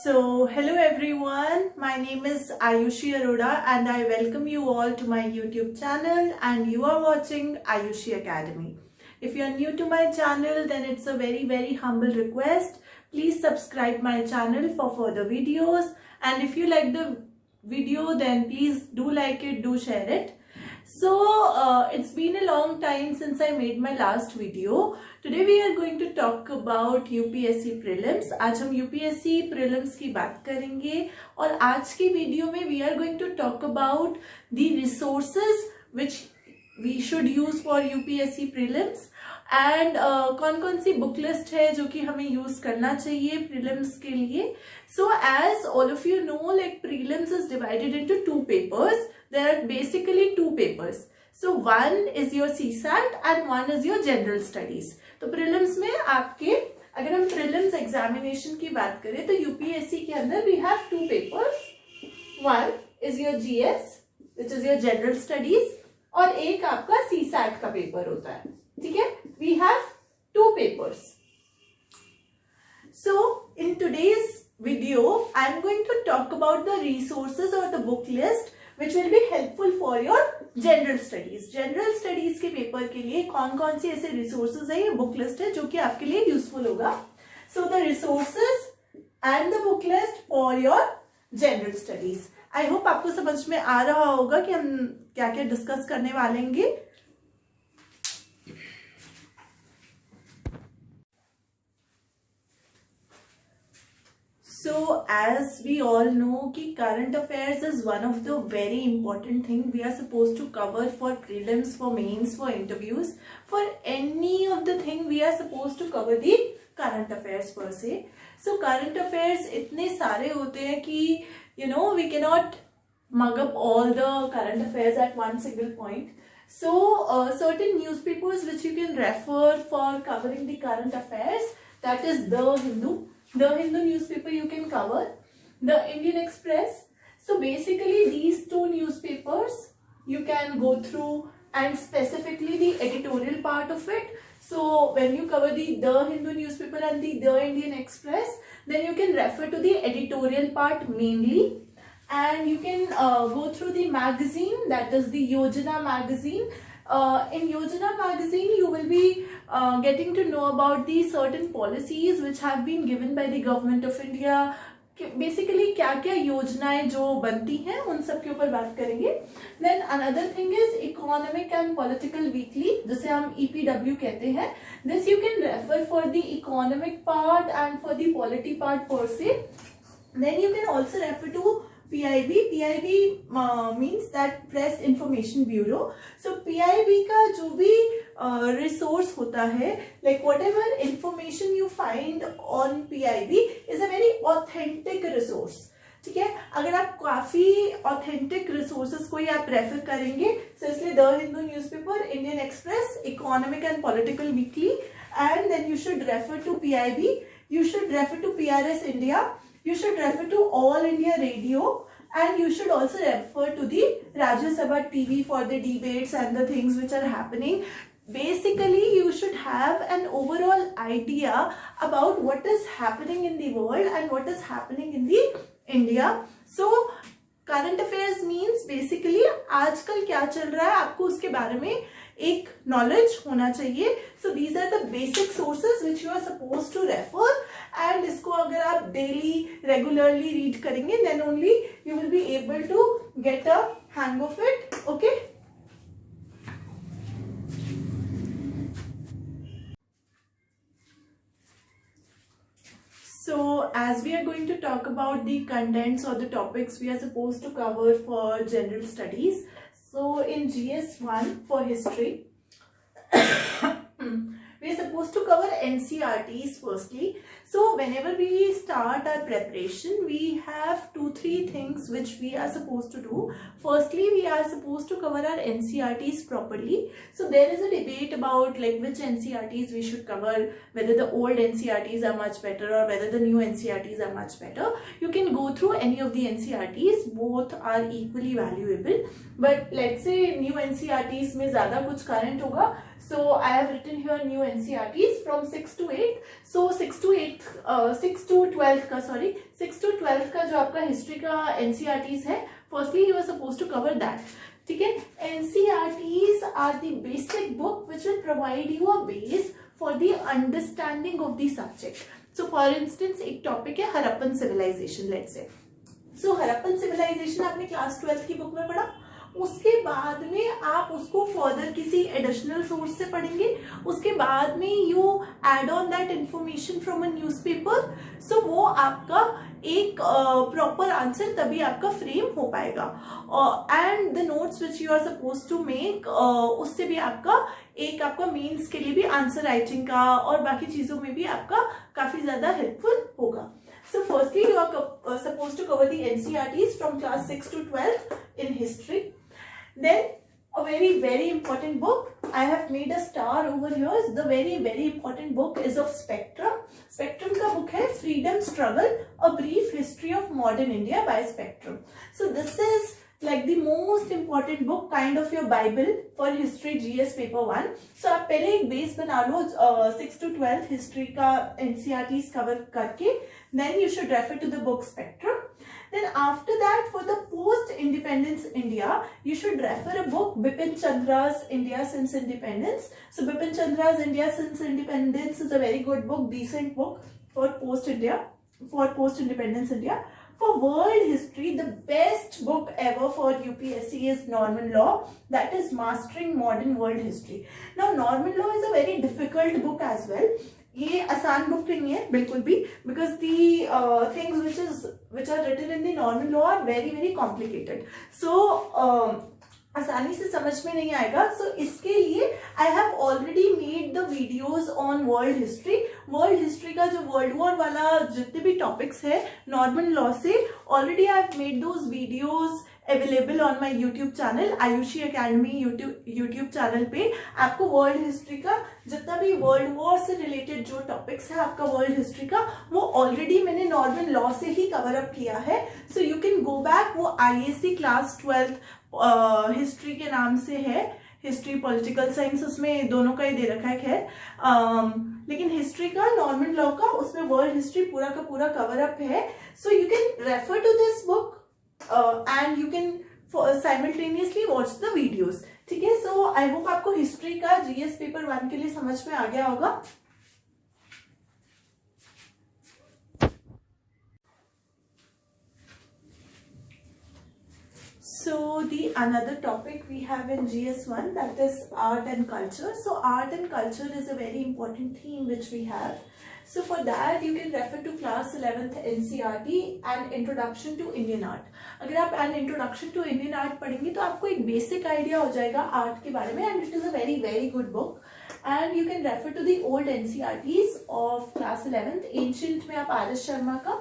Hello everyone. My name is Ayushi Arora and I welcome you all to my YouTube channel, and you are watching Ayushi Academy. If you are new to my channel, then it's a very humble request. Please subscribe my channel for further videos, and if you like the video, then please do like it, do share it. It's been a long time since I made my last video. Today we are going to talk about UPSC prelims. आज हम UPSC prelims की बात करेंगे और आज की video में we are going to talk about the resources which we should use for UPSC prelims and कौन कौन सी बुक लिस्ट है जो कि हमें यूज करना चाहिए prelims के लिए. So as all of you know, like prelims is divided into two papers. There are basically two papers. So one is your CSAT and one is your general studies. तो prelims में आपके अगर हम prelims examination की बात करें तो UPSC के अंदर we have two papers. One is your GS which is your general studies और एक आपका CSAT का पेपर होता है. ठीक है, we have two papers. So in today's video I am going to talk about the resources or the book list which will be helpful for your general studies. General studies के paper के लिए कौन कौन सी ऐसे resources है, ये book list है जो कि आपके लिए useful होगा. So the resources and the book list for your general studies. I hope आपको समझ में आ रहा होगा कि हम क्या क्या डिस्कस करने वाले हैं. So as we all know कि current affairs is one of the very important thing we are supposed to cover for prelims, for mains, for interviews, for any of the thing we are supposed to cover the current affairs per se. So current affairs इतने सारे होते हैं कि we cannot mug up all the current affairs at one single point. So certain newspapers which you can refer for covering the current affairs, that is The Hindu. The Hindu newspaper you can cover, the Indian Express. So basically these two newspapers you can go through, and specifically the editorial part of it. So when you cover the Hindu newspaper and the Indian Express, then you can refer to the editorial part mainly, and you can go through the magazine, that is the Yojana magazine. In Yojana magazine you will be getting to know about the certain policies which have been given by the government of India. Basically क्या क्या योजनाएं जो बनती हैं उन सब के ऊपर बात करेंगे. Then another thing is economic and political weekly, जिसे हम EPW कहते हैं. This you can refer for the economic part and for the polity part per se. Then you can also refer to PIB. PIB means that Press Information Bureau. So PIB का जो भी resource होता है, like whatever information you find on PIB is a very authentic resource. ठीक है, अगर आप काफी authentic resources को ही आप रेफर करेंगे, so इसलिए The Hindu newspaper, Indian Express, Economic and Political Weekly, and then you should refer to PIB, you should refer to PRS India, you should refer to All India Radio, and you should also refer to the Rajya Sabha TV for the debates and the things which are happening. Basically, you should have an overall idea about what is happening in the world and what is happening in the India. So, current affairs means basically आजकल क्या चल रहा है आपको उसके बारे में एक knowledge होना चाहिए. So these are the basic sources which you are supposed to refer, and इसको अगर आप daily regularly read करेंगे then only you will be able to get a hang of it. Okay. So as we are going to talk about the contents or the topics we are supposed to cover for general studies. So in GS1 for history, we are supposed to cover NCERTs firstly. So whenever we start our preparation, we have 2-3 things which we are supposed to do. Firstly, we are supposed to cover our NCERTs properly. So there is a debate about like which NCERTs we should cover, whether the old NCERTs are much better or whether the new NCERTs are much better. You can go through any of the NCERTs, both are equally valuable. But let's say new NCERTs में ज़्यादा कुछ current होगा, So I have written here new NCERTs from 6 to 8. So 6 to 12th का, sorry, 6 to 12th का जो आपका history का NCERTs है, firstly you are supposed to cover that. ठीक है, NCERTs are the basic book which will provide you a base for the understanding of the subject. So for instance एक topic है Harappan civilisation, let's say. So Harappan civilisation आपने class 12th की book में पढ़ा, उसके बाद में आप उसको फर्दर किसी एडिशनल सोर्स से पढ़ेंगे, उसके बाद में you add on that information from a newspaper. So वो आपका एक प्रॉपर आंसर तभी आपका फ्रेम हो पाएगा. And the notes which you are suppose to make, उससे भी आपका मेंस के लिए भी आंसर राइटिंग का और बाकी चीजों में भी आपका काफी ज्यादा हेल्पफुल होगा. So firstly you are supposed to cover the NCERTs from class 6 to 12 in history. Then a very important book, I have made a star over here. The very important book is of Spectrum. Spectrum का book है Freedom Struggle, A Brief History of Modern India by Spectrum. So this is like the most important book, kind of your Bible for history GS paper 1. So आप पहले एक base बना लो 6 to 12 history का NCERTs cover करके, then you should refer to the book Spectrum. Then after that, for the post-independence India, you should refer a book Bipin Chandra's India Since Independence. So Bipin Chandra's India Since Independence is a very good book, decent book for post-independence India. For world history, the best book ever for UPSC is Norman Law, that is Mastering Modern World History. Now Norman Law is a very difficult book as well. ये आसान book नहीं है बिल्कुल भी, because the things which are written in the Norman Law are very complicated. So आसानी से समझ में नहीं आएगा. सो इसके लिए I have already made the videos on world history. World history का जो वर्ल्ड वॉर वाला जितने भी टॉपिक्स है नॉर्मन लॉ से, already I have made those videos available on my YouTube channel, Ayushi academy YouTube channel पे. आपको वर्ल्ड हिस्ट्री का जितना भी वर्ल्ड वॉर से रिलेटेड जो टॉपिक्स है आपका वर्ल्ड हिस्ट्री का, वो ऑलरेडी मैंने नॉर्मन लॉ से ही कवर अप किया है. So you can go back. वो IAC क्लास 12 हिस्ट्री के नाम से है, हिस्ट्री पॉलिटिकल साइंस, उसमें दोनों का ही दे रखा है. खैर लेकिन हिस्ट्री का नॉर्मन लॉ का उसमें वर्ल्ड हिस्ट्री पूरा का पूरा कवर अप है. So you can refer to this book and you can simultaneously watch the videos. ठीक है. सो आई होप आपको हिस्ट्री का GS पेपर 1 के लिए समझ में आ गया होगा. So the another topic we have in GS1, that is art and culture. So art and culture is a very important theme which we have. So for that you can refer to class 11th NCERT and Introduction to Indian Art. अगर आप an Introduction to Indian Art पढ़ेंगे तो आपको एक basic idea हो जाएगा art के बारे में, and it is a very good book. And you can refer to the old NCERTs of class 11th. Ancient में आप RS शर्मा का,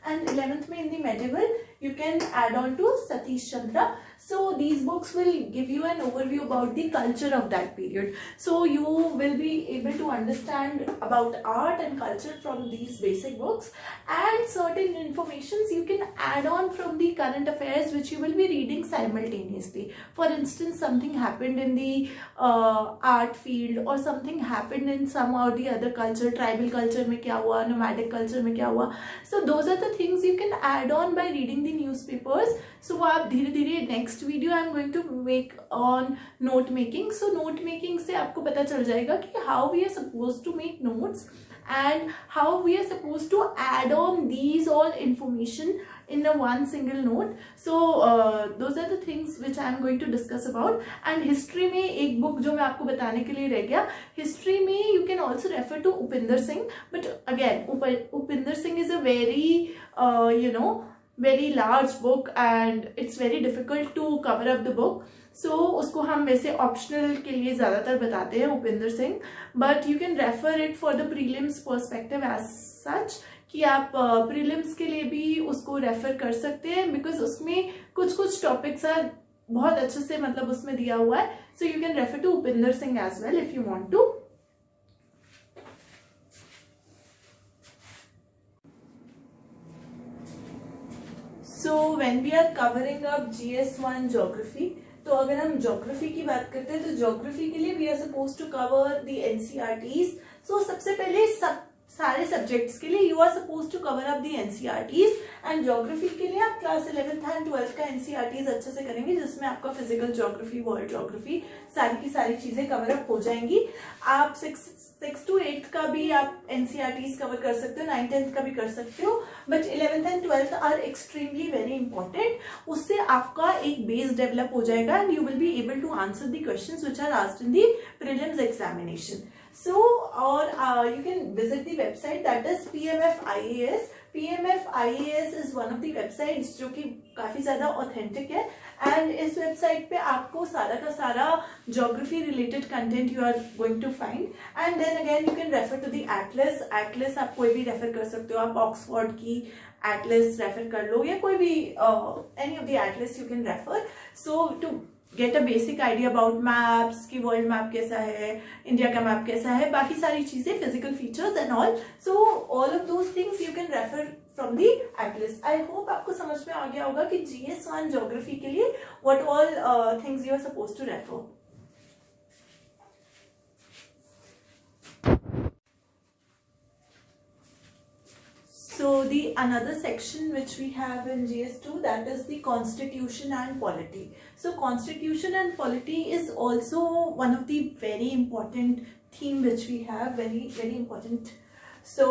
and 11th में in the medieval you can add on to Satish Chandra. So these books will give you an overview about the culture of that period. So you will be able to understand about art and culture from these basic books, and certain informations you can add on from the current affairs which you will be reading simultaneously. For instance, something happened in the art field, or something happened in some or the other culture, tribal culture में क्या हुआ, nomadic culture में क्या हुआ. So those are the things you can add on by reading the newspapers. So वो आप धीरे धीरे next video I am going to make on note making. So note making से आपको पता चल जाएगा कि how we are suppose to make notes and how we are supposed to add on these all information in a one single note. So those are the things which I am going to discuss about. And history में एक book जो मैं आपको बताने के लिए रह गया, history में you can also refer to Upinder Singh, but again Upinder Singh is a very very large book and it's very difficult to cover up the book. So उसको हम वैसे ऑप्शनल के लिए ज़्यादातर बताते हैं Upinder Singh, but you can refer it for the prelims perspective as such, कि आप प्रीलिम्स के लिए भी उसको रेफर कर सकते हैं, बिकॉज उसमें कुछ टॉपिक्स आर बहुत अच्छे से मतलब उसमें दिया हुआ है. So you can refer to Upinder Singh as well if you want to. So when we are covering up GS1 geography, तो तो अगर हम ज्योग्राफी की बात करते हैं तो ज्योग्राफी के लिए we are suppose to cover the NCERTs. So सबसे पहले सारे सब्जेक्ट्स के लिए you are suppose to cover up the NCERTs, and geography के लिए आप क्लास 11th एंड 12th का एनसीईआरटीज अच्छे से करेंगे, जिसमें आपका फिजिकल ज्योग्राफी, वर्ल्ड ज्योग्राफी, सारी की सारी चीजें कवर अप हो जाएंगी। आप 6 to 8 का भी आप एनसीईआरटीज कवर कर सकते हो, 9th 10th का भी कर सकते हो, but 11th and 12th are extremely very important. उससे आपका एक बेस डेवलप हो जाएगा and you will be able to answer the questions which are asked in the prelims examination. So, or you can visit the website that is PMF IAS. PMF IAS is one of the websites जो कि काफी ज्यादा authentic है, and इस website पे आपको सारा का सारा geography related content you are going to find, and then again you can refer to the atlas. Atlas आप कोई भी रेफर कर सकते हो, आप ऑक्सफोर्ड की एटलस रेफर कर लो या कोई भी any of the atlas you can refer. So to get a basic idea about maps कि वर्ल्ड मैप कैसा है, इंडिया का मैप कैसा है, बाकी सारी चीजें, physical features and all. So all of those things you can refer from the Atlas. I hope आपको समझ में आ गया होगा कि GS1 ज्योग्राफी के लिए what all things you are suppose to refer. So the another section which we have in GS2, that is the constitution and polity. So constitution and polity is also one of the very important theme which we have, very important. So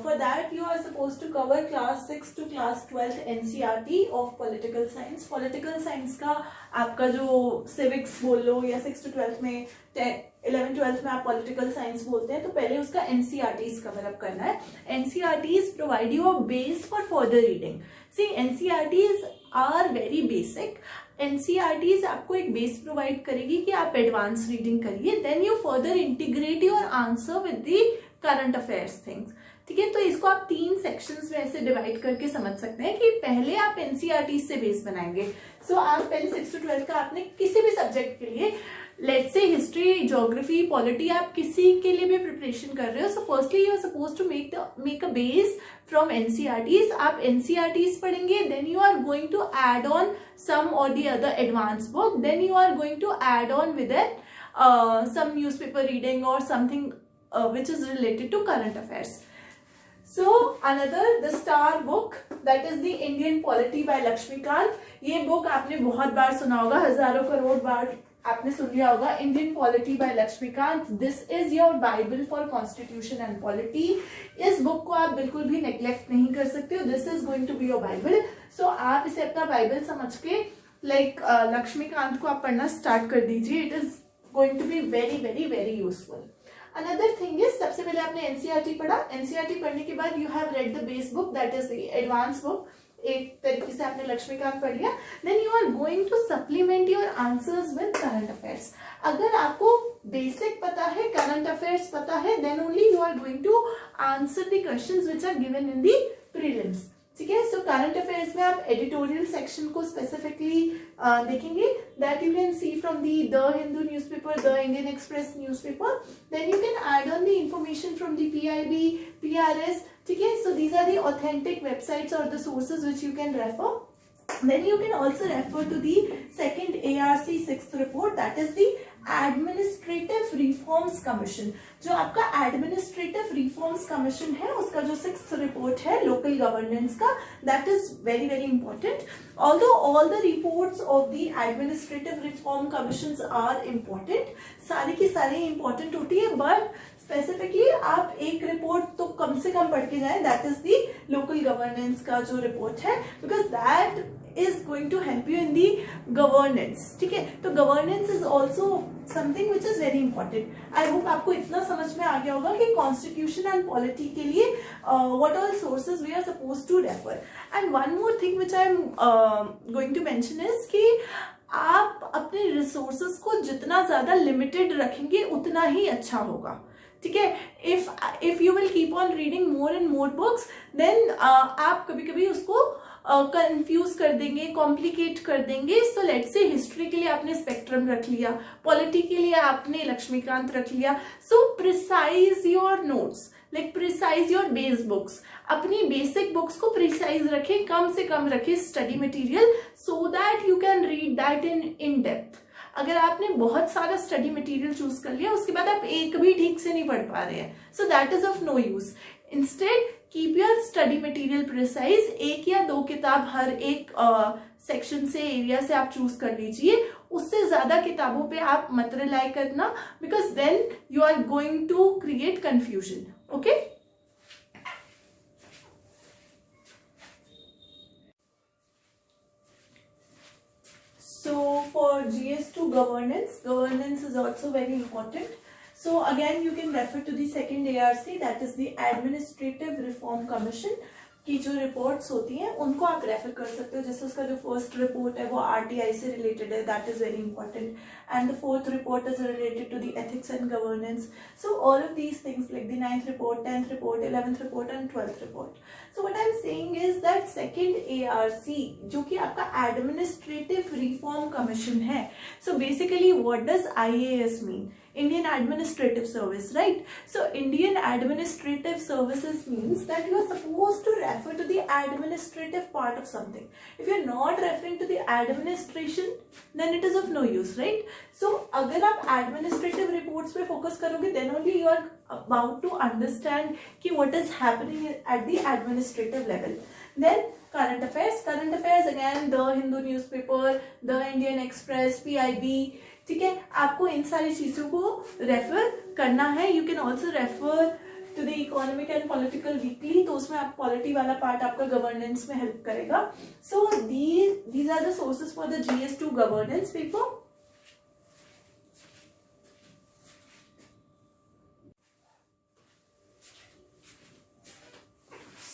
for that you are supposed to cover class 6 to class 12th NCERT of political science. Political science का आपका जो civics बोल लो या 6 to 12th में 11th 12th में आप political science बोलते हैं, तो पहले उसका NCERTs कवर अप करना है। NCERTs provide you a base for further reading. See, NCERTs are very basic. NCERTs आपको एक बेस प्रोवाइड करेगी कि आप एडवांस रीडिंग करिए, then you further integrate your answer with the current affairs things. ठीक है, तो इसको आप 3 सेक्शंस में ऐसे डिवाइड करके समझ सकते हैं कि पहले आप एनसीईआरटी से बेस बनाएंगे। सो आप पहले 6 to 12 का आपने किसी भी सब्जेक्ट के लिए, let's say history, geography, polity, आप किसी के लिए भी प्रिपरेशन कर रहे हो, so firstly you are suppose to make a base from NCERTs. आप एनसीईआरटीज पढ़ेंगे, then you are going to add on some और the other advance book, then you are going to add on with it some newspaper reading और something which is related to current affairs. So another, the star book, that is the Indian Polity by Lakshmikant. ये book आपने बहुत बार सुना होगा, हजारों करोड़ बार आपने सुन लिया होगा। Indian Polity by Lakshmikant, this is your Bible for Constitution and Polity. इस book को आप बिल्कुल भी neglect नहीं कर सकते हो, this is going to be your Bible. So आप इसे अपना Bible समझ के लक्ष्मीकांत को आप पढ़ना स्टार्ट कर दीजिए, it is going to be very useful. Another thing is, सबसे पहले आपने एनसीईआरटी पढ़ा, एनसीईआरटी पढ़ने के बाद you have read the base book, that is the advance book, एक तरीके से आपने लक्ष्मीकांत पढ़ लिया, then you are going to supplement your answers with current affairs. अगर आपको बेसिक पता है, करंट अफेयर्स पता है, then only you are going to answer the questions which are given in the prelims. ठीक है, सो करंट अफेयर्स में आप एडिटोरियल सेक्शन को स्पेसिफिकली देखेंगे, that you can see from the Hindu newspaper, the Indian Express newspaper, then you can add on the information from the PIB, PRS. ठीक है, so these are the authentic websites और the sources which you can refer. Then you can also refer to the second ARC 6th report, that is the Administrative Reforms Commission. जो आपका Administrative Reforms Commission है, उसका जो 6th report है local governance का, that is very important. Although all the reports of the Administrative Reform Commissions are important, सारी की सारी important होती है, but स्पेसिफिकली आप एक रिपोर्ट तो कम से कम पढ़ के जाएं, that is the local governance का जो रिपोर्ट है, because that is going to help you in the governance. ठीक है, तो governance is also something which is very important. I hope आपको इतना समझ में आ गया होगा कि कॉन्स्टिट्यूशन एंड पॉलिटी के लिए what all sources we are suppose to refer. And one more thing which I am going to mention is कि आप अपने रिसोर्सेज को जितना ज्यादा लिमिटेड रखेंगे उतना ही अच्छा होगा. ठीक है, if you will keep on reading more and more books, then आप कभी कभी उसको कंफ्यूज कर देंगे, कॉम्प्लिकेट कर देंगे. सो लेट्स से हिस्ट्री के लिए आपने स्पेक्ट्रम रख लिया, पॉलिटी के लिए आपने लक्ष्मीकांत रख लिया. So precise your notes. Like precise your base books, अपनी बेसिक बुक्स को प्रिसाइज रखें, कम से कम रखें study material, so that you can read that in depth. अगर आपने बहुत सारा स्टडी मटेरियल चूज कर लिया, उसके बाद आप एक भी ठीक से नहीं पढ़ पा रहे हैं, so that is of no use. Instead keep your study material precise. 1 या 2 किताब हर एक सेक्शन से, एरिया से आप चूज कर लीजिए. उससे ज्यादा किताबों पे आप मत रिलाई करना, because then you are going to create confusion. Okay, so for GS2 governance is also very important. So again you can refer to the second ARC, that is the Administrative Reform Commission की जो reports होती हैं उनको आप refer कर सकते हो. जैसे उसका जो फर्स्ट रिपोर्ट है वो RTI से रिलेटेड है, that is very important, and the fourth report is related to the ethics and governance. So all of these things like the 9th report, 10th report, 11th report एंड 12th report. So what I am saying is that second ARC जो कि आपका administrative reform commission है. So basically what does IAS mean? Indian Administrative Service, right? So Indian Administrative Services means that you are supposed to refer to the administrative part of something. If you are not referring to the administration, then it is of no use, right? So अगर आप administrative reports पे focus करोगे, then only you are about to understand कि what is happening at the administrative level. Then current affairs again, the Hindu newspaper, the Indian Express, PIB. ठीक है, आपको इन सारी चीजों को रेफर करना है. You can also refer to the economic and political weekly, तो उसमें आप पॉलिटी वाला पार्ट आपका गवर्नेंस में हेल्प करेगा. So these are the sources for the GS2 governance paper.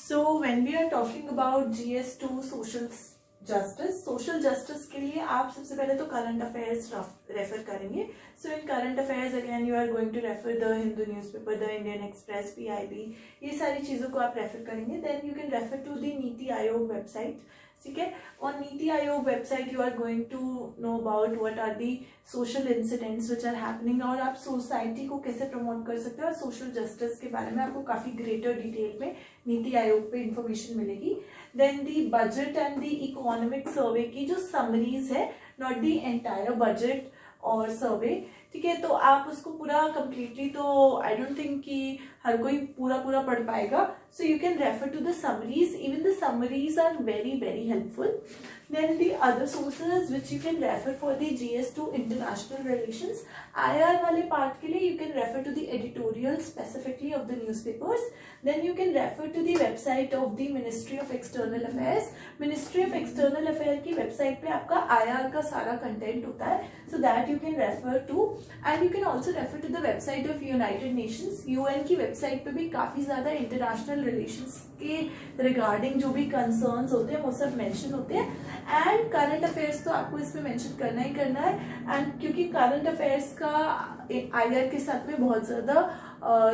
So when we are talking about GS2 social justice के लिए आप सबसे पहले तो करंट अफेयर्स रेफर करेंगे. So in current affairs again you are going to refer the Hindu newspaper, the Indian Express, PIB, ये सारी चीज़ों को आप रेफर करेंगे. Then you can refer to the NITI Aayog website. ठीक है, on NITI Aayog website you are going to know about what are the social incidents which are happening, और आप सोसाइटी को कैसे प्रमोट कर सकते हो, और सोशल जस्टिस के बारे में आपको काफी ग्रेटर डिटेल में नीति आयोग पे इंफॉर्मेशन मिलेगी. Then the budget and the economic survey की जो समरीज है, नॉट दी एंटायर बजट और सर्वे. ठीक है, तो आप उसको पूरा कंप्लीटली तो आई डोंट थिंक कि हर कोई पूरा पढ़ पाएगा. So you can refer to the summaries. Even the summaries are very helpful. Then the other sources which you can refer for the GS2 international relations, IR वाले part के लिए you can refer to the editorials specifically of the newspapers. Then you can refer to the website of the Ministry of External Affairs. Ministry of External Affairs की website पे आपका IR का सारा content होता है, so that you can refer to. And you can also refer to the website of United Nations. UN की website पे भी काफी ज्यादा international relations के regarding जो भी concerns होते हैं वो सब mention होते हैं. एंड करंट अफेयर्स तो आपको इसमें मेंशन करना ही करना है. एंड क्योंकि करंट अफेयर्स का IR के साथ में बहुत ज्यादा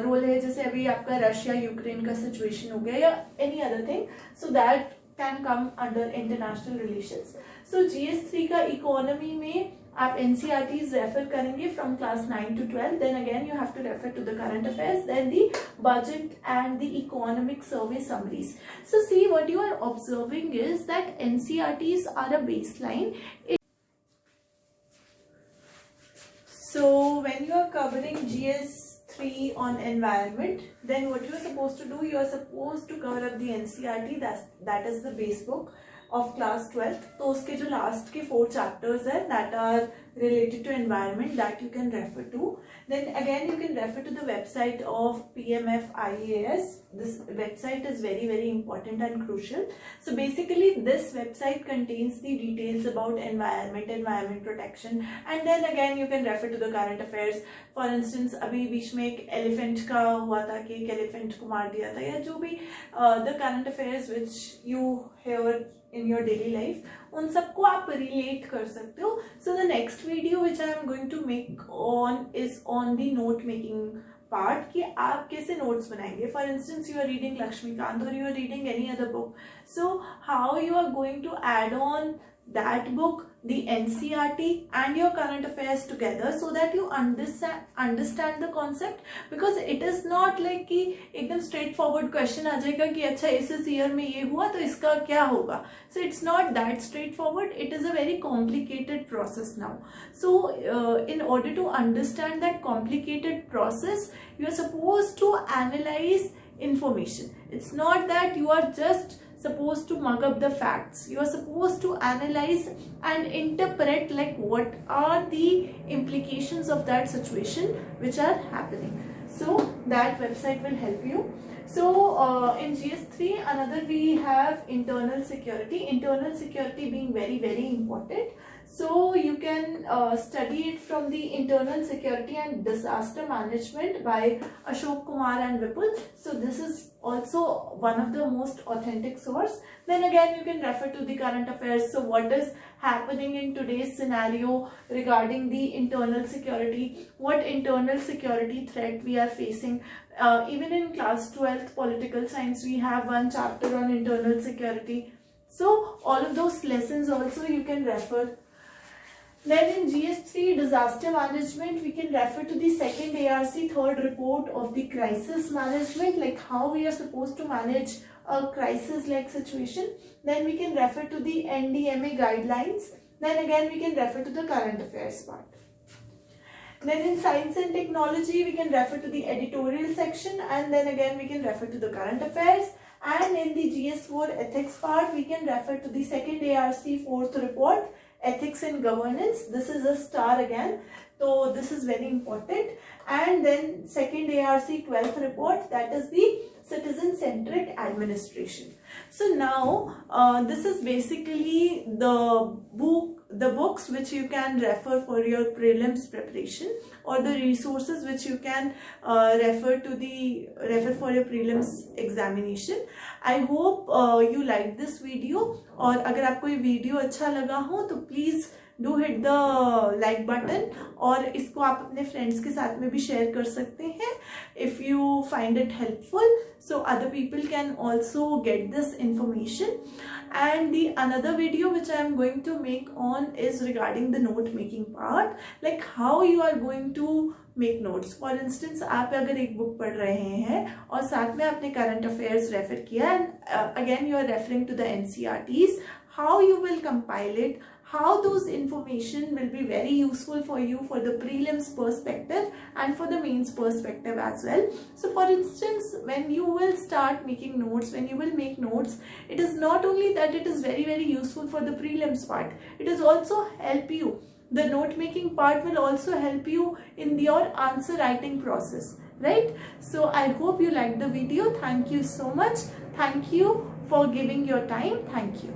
रोल है, जैसे अभी आपका रशिया यूक्रेन का सिचुएशन हो गया या any other thing, so that can come under international relations. So GS3 का इकोनॉमी में आप NCERTs रेफर करेंगे from class 9 to 12. Then again you have to refer to the current affairs, then the budget and the economic survey summaries. So see what you are observing is that NCERTs are a baseline. So when you are covering GS3 on environment, then what you are supposed to do, you are supposed to cover up the NCERT, that is the base book of class 12. तो उसके जो last के 4 chapters है that are related to environment, that you can refer to. Then again you can refer to the website of PMF IAS. This website is very important and crucial. So basically this website contains the details about environment protection. And then again you can refer to the current affairs. For instance अभी बीच में एक elephant का हुआ था कि एक elephant को मार दिया था, या जो भी the current affairs which you hear in your daily life, उन सबको आप रिलेट कर सकते हो. So the next video which I am going to make on is on the note making part, कि आप कैसे नोट्स बनाएंगे. For instance you are reading Laxmikanth और you are reading any other book, so how you are going to add on that book, the NCERT and your current affairs together, so that you understand the concept. Because it is not like कि एकदम straight forward question आ जाएगा कि अच्छा इस year में ये हुआ तो इसका क्या होगा. So it's not that straightforward. It is a very complicated process now. So in order to understand that complicated process, you are supposed to analyze information. It's not that you are just supposed to mug up the facts. You are supposed to analyze and interpret like what are the implications of that situation which are happening. So that website will help you. So in GS3 another we have internal security. Internal security being very important. So you can study it from the Internal Security and Disaster Management by Ashok Kumar and Vipul. So this is also one of the most authentic source. Then again you can refer to the current affairs. So what is happening in today's scenario regarding the internal security, what internal security threat we are facing. Even in class 12th political science we have one chapter on internal security. So all of those lessons also you can refer. Then in GS3 disaster management, we can refer to the second ARC third report of the crisis management, like how we are supposed to manage a crisis like situation. Then we can refer to the NDMA guidelines. Then again we can refer to the current affairs part. Then in science and technology we can refer to the editorial section, and then again we can refer to the current affairs. And in the GS4 ethics part we can refer to the second ARC fourth report, ethics and governance. This is a star again, so this is very important. And then second ARC 12th report, that is the citizen centric administration. So now this is basically the books which you can refer for your prelims preparation, or the resources which you can refer for your prelims examination. I hope you like this video, और अगर आपको ये video अच्छा लगा हो तो please do hit the like button, और इसको आप अपने फ्रेंड्स के साथ में भी शेयर कर सकते हैं if you find it helpful, so other people can also get this information. And the another video which I am going to make on is regarding the note making part, like how you are going to make notes. For instance, आप अगर एक book पढ़ रहे हैं और साथ में आपने current affairs रेफर किया, and again you are referring to the NCERTs, how you will compile it, how those information will be very useful for you for the prelims perspective and for the mains perspective as well. So for instance, when you will start making notes, when you will make notes, it is not only that it is very useful for the prelims part, it is also help you. The note making part will also help you in your answer writing process, right? So I hope you liked the video. Thank you so much. Thank you for giving your time. Thank you.